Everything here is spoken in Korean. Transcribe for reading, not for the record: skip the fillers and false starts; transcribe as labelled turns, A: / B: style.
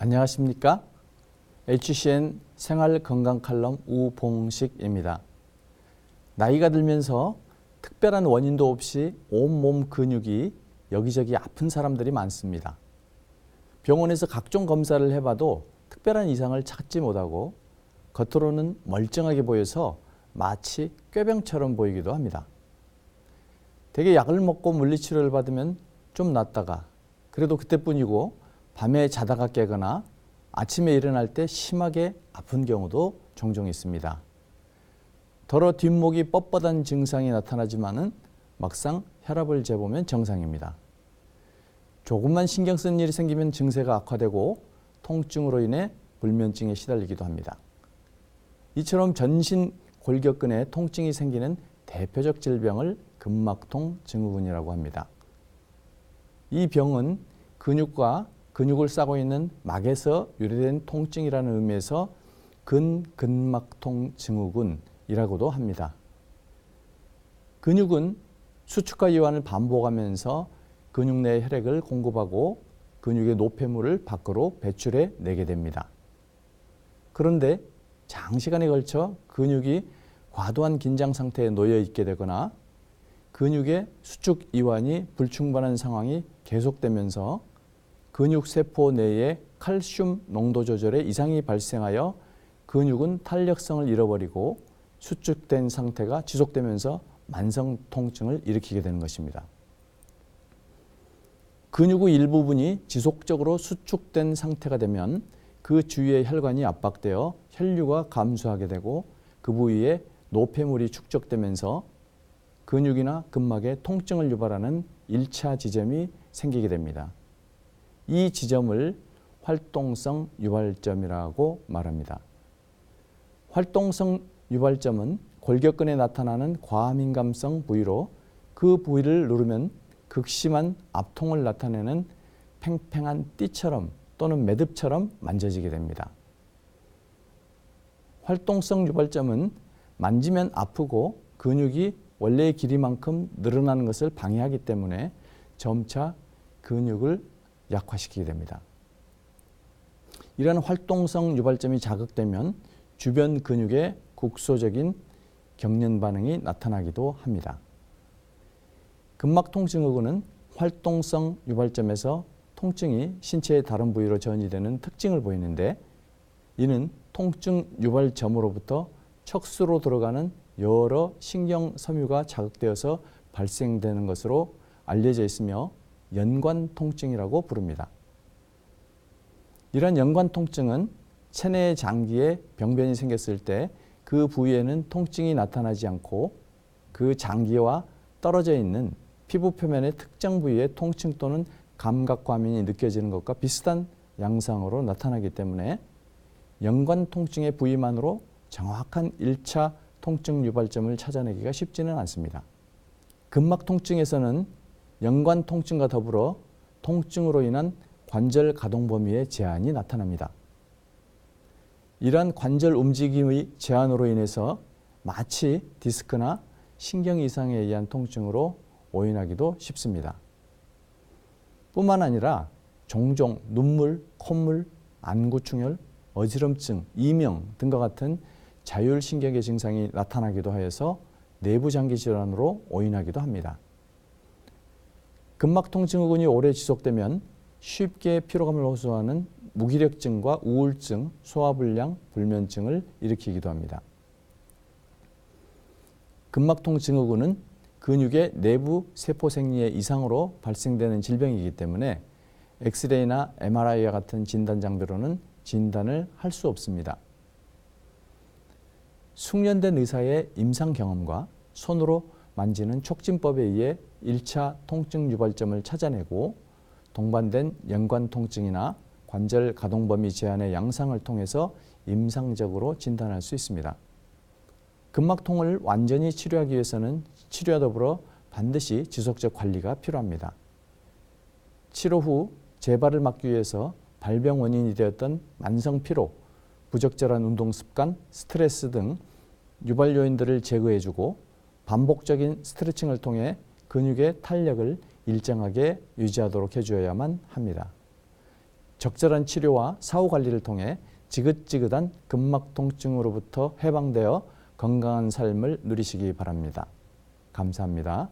A: 안녕하십니까? HCN 생활건강 칼럼 우봉식입니다. 나이가 들면서 특별한 원인도 없이 온몸 근육이 여기저기 아픈 사람들이 많습니다. 병원에서 각종 검사를 해봐도 특별한 이상을 찾지 못하고 겉으로는 멀쩡하게 보여서 마치 꾀병처럼 보이기도 합니다. 대개 약을 먹고 물리치료를 받으면 좀 낫다가 그래도 그때뿐이고 밤에 자다가 깨거나 아침에 일어날 때 심하게 아픈 경우도 종종 있습니다. 더러 뒷목이 뻣뻣한 증상이 나타나지만은 막상 혈압을 재보면 정상입니다. 조금만 신경 쓴 일이 생기면 증세가 악화되고 통증으로 인해 불면증에 시달리기도 합니다. 이처럼 전신 골격근에 통증이 생기는 대표적 질병을 근막통 증후군이라고 합니다. 이 병은 근육과 근육을 싸고 있는 막에서 유래된 통증이라는 의미에서 근막통 증후군이라고도 합니다. 근육은 수축과 이완을 반복하면서 근육 내 혈액을 공급하고 근육의 노폐물을 밖으로 배출해 내게 됩니다. 그런데 장시간에 걸쳐 근육이 과도한 긴장 상태에 놓여 있게 되거나 근육의 수축 이완이 불충분한 상황이 계속되면서 근육세포 내에 칼슘 농도 조절에 이상이 발생하여 근육은 탄력성을 잃어버리고 수축된 상태가 지속되면서 만성 통증을 일으키게 되는 것입니다. 근육의 일부분이 지속적으로 수축된 상태가 되면 그 주위의 혈관이 압박되어 혈류가 감소하게 되고 그 부위에 노폐물이 축적되면서 근육이나 근막에 통증을 유발하는 1차 지점이 생기게 됩니다. 이 지점을 활동성 유발점이라고 말합니다. 활동성 유발점은 골격근에 나타나는 과민감성 부위로 그 부위를 누르면 극심한 압통을 나타내는 팽팽한 띠처럼 또는 매듭처럼 만져지게 됩니다. 활동성 유발점은 만지면 아프고 근육이 원래의 길이만큼 늘어나는 것을 방해하기 때문에 점차 근육을 약화시키게 됩니다. 이러한 활동성 유발점이 자극되면 주변 근육에 국소적인 경련 반응이 나타나기도 합니다. 근막통 증후군은 활동성 유발점에서 통증이 신체의 다른 부위로 전이되는 특징을 보이는데 이는 통증 유발점으로부터 척수로 들어가는 여러 신경 섬유가 자극되어서 발생되는 것으로 알려져 있으며 연관 통증이라고 부릅니다. 이러한 연관 통증은 체내 장기에 병변이 생겼을 때 그 부위에는 통증이 나타나지 않고 그 장기와 떨어져 있는 피부 표면의 특정 부위에 통증 또는 감각 과민이 느껴지는 것과 비슷한 양상으로 나타나기 때문에 연관 통증의 부위만으로 정확한 1차 통증 유발점을 찾아내기가 쉽지는 않습니다. 근막 통증에서는 연관 통증과 더불어 통증으로 인한 관절 가동 범위의 제한이 나타납니다. 이러한 관절 움직임의 제한으로 인해서 마치 디스크나 신경 이상에 의한 통증으로 오인하기도 쉽습니다. 뿐만 아니라 종종 눈물, 콧물, 안구충혈, 어지럼증, 이명 등과 같은 자율신경계 증상이 나타나기도 하여서 내부장기 질환으로 오인하기도 합니다. 근막통 증후군이 오래 지속되면 쉽게 피로감을 호소하는 무기력증과 우울증, 소화불량, 불면증을 일으키기도 합니다. 근막통 증후군은 근육의 내부 세포 생리의 이상으로 발생되는 질병이기 때문에 엑스레이나 MRI와 같은 진단 장비로는 진단을 할 수 없습니다. 숙련된 의사의 임상 경험과 손으로 만지는 촉진법에 의해 1차 통증 유발점을 찾아내고 동반된 연관 통증이나 관절 가동 범위 제한의 양상을 통해서 임상적으로 진단할 수 있습니다. 근막통을 완전히 치료하기 위해서는 치료와 더불어 반드시 지속적 관리가 필요합니다. 치료 후 재발을 막기 위해서 발병 원인이 되었던 만성 피로, 부적절한 운동 습관, 스트레스 등 유발 요인들을 제거해주고 반복적인 스트레칭을 통해 근육의 탄력을 일정하게 유지하도록 해주어야만 합니다. 적절한 치료와 사후 관리를 통해 지긋지긋한 근막 통증으로부터 해방되어 건강한 삶을 누리시기 바랍니다. 감사합니다.